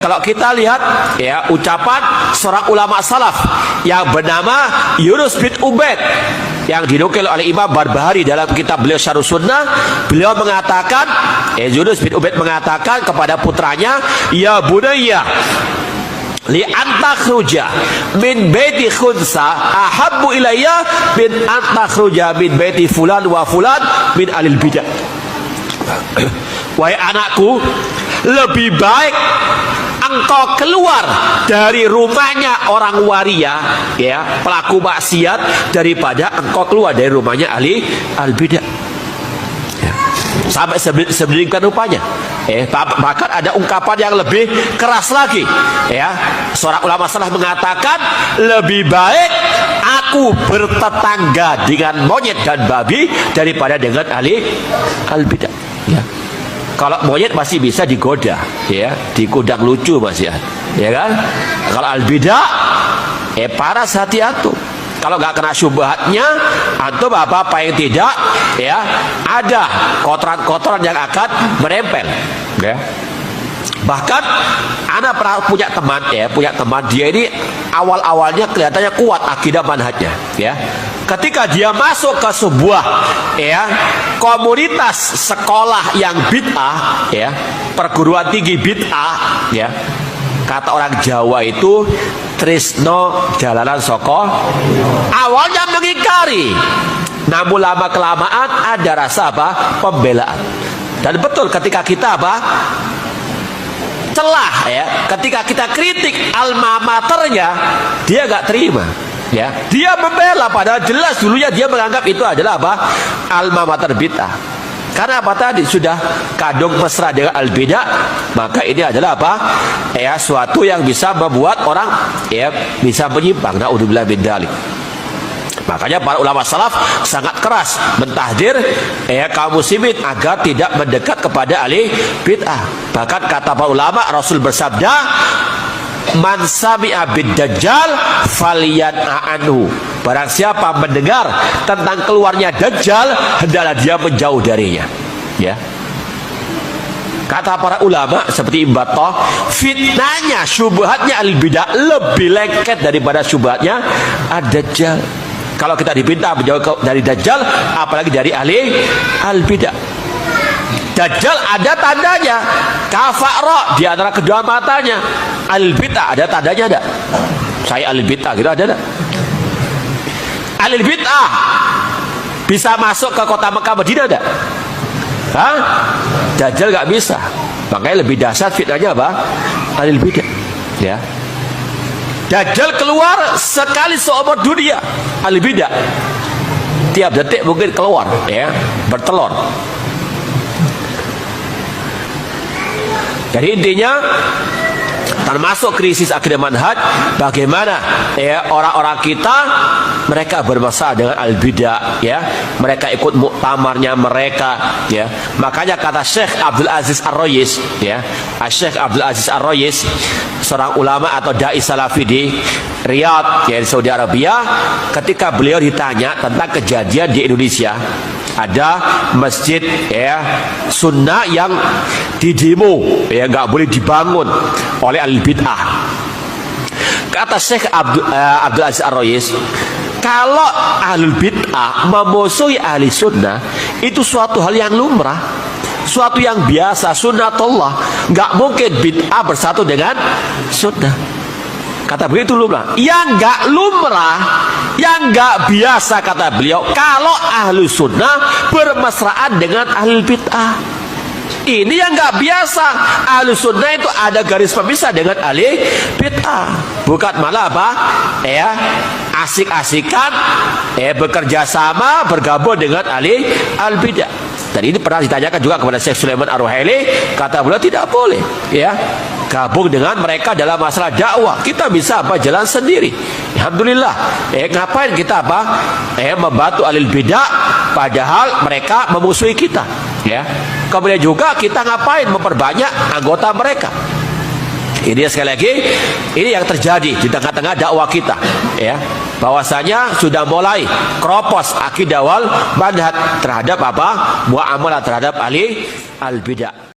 Kalau kita lihat ya ucapan seorang ulama salaf yang bernama Yunus bin Ubaid yang dinukil oleh Imam Barbahari dalam kitab beliau Syarh Sunnah, beliau mengatakan, Yunus bin Ubaid mengatakan kepada putranya, ya bunayya li antakhruja min baiti khunsa ahabbu ilayya min antakhruja min baiti fulan wa fulan min alil bidah. Wahai anakku, lebih baik engkau keluar dari rumahnya orang waria, ya, pelaku maksiat, daripada engkau keluar dari rumahnya ahli al-bidah. Ya. Sampai sedemikian rupanya. Bahkan ada ungkapan yang lebih keras lagi. Ya, seorang ulama salaf mengatakan, lebih baik aku bertetangga dengan monyet dan babi daripada dengan ahli al-bidah. Ya. Kalau monyet masih bisa digoda, ya, dikudang lucu masih, ya kan? Kalau al-bidah, paras hati antum. Kalau nggak kena syubhatnya, antum apa yang tidak, ya, ada kotoran-kotoran yang akan menempel, ya. Bahkan Anda pernah punya teman, dia ini awal-awalnya kelihatannya kuat akidah manhajnya, ya. Ketika dia masuk ke sebuah, ya, komunitas sekolah yang bid'ah, ya, perguruan tinggi bid'ah, ya, kata orang Jawa itu tresno jalanan soko, awalnya mengingkari, namun lama kelamaan ada rasa pembelaan. Dan betul ketika kita celah, ya, ketika kita kritik alma maternya, dia gak terima, ya, dia membela, padahal jelas dulunya dia menganggap itu adalah alma mater bid'ah. Karena tadi sudah kadung mesra dengan al-bidah, maka ini adalah suatu yang bisa membuat orang, ya, bisa menyimpang. Naudzubillah min dzalik. Makanya para ulama salaf sangat keras mentahdir, kaum muslimin agar tidak mendekat kepada ahli bid'ah. Bahkan kata para ulama, Rasul bersabda, man sami'a bid-dajjal falyan'a anhu. Barang siapa mendengar tentang keluarnya dajjal, hendaklah dia menjauh darinya, ya. Kata para ulama seperti Ibnu Battah, fitnahnya, syubhatnya al-bidah lebih lengket daripada syubhatnya ad-dajjal. Kalau kita dipinta menjauh dari dajjal, apalagi dari ahli al-bidah. Dajjal ada tandanya, kafara di antara kedua matanya. Al-bidah ada tandanya ada? Saya al-bidah gitu ada? Al-bidah bisa masuk ke kota Mekah Madinah ada? Hah? Dajjal gak bisa. Makanya lebih dahsyat fitnahnya al-bidah, ya. Dajjal keluar sekali seumur dunia, al-bidah. Tiap detik mungkin keluar, ya, bertelur. Jadi intinya, termasuk krisis akidah manhaj, bagaimana, ya, orang-orang kita mereka bermasalah dengan al-bidah, ya, mereka ikut muktamarnya mereka, ya. Makanya kata Syekh Abdul Aziz Ar-Royis, ya, Syekh Abdul Aziz Ar-Royis, seorang ulama atau dai salafi di Riyadh, ya, di Saudi Arabia, ketika beliau ditanya tentang kejadian di Indonesia, ada masjid, ya, sunnah yang didemo, ya, nggak boleh dibangun oleh al-bid'ah. Kata Syekh Abdul Aziz Ar-Royis, kalau ahlul bid'ah memusuhi ahli sunnah, itu suatu hal yang lumrah, suatu yang biasa, sunnatullah. Nggak mungkin bid'ah bersatu dengan sunnah. Kata begitu lumrah. Yang nggak lumrah, yang nggak biasa, kata beliau, kalau ahli sunnah bermesraan dengan ahli bid'ah. Ini yang nggak biasa. Ahli sunnah itu ada garis pemisah dengan ahli bid'ah. Bukan malah ya, asik-asikan, bekerja sama, bergabung dengan ahli al-bid'ah. Dan ini pernah ditanyakan juga kepada Syekh Sulaiman Ar-Ruhaili, kata beliau tidak boleh, ya, gabung dengan mereka dalam masalah dakwah. Kita bisa jalan sendiri. Alhamdulillah. Ngapain kita membantu ahli bidah padahal mereka memusuhi kita, ya. Kemudian juga kita ngapain memperbanyak anggota mereka. Ini sekali lagi, ini yang terjadi di tengah-tengah dakwah kita, ya, bahwasanya sudah mulai keropos akidah wal manhaj terhadap muamalah terhadap ahli al-bidah.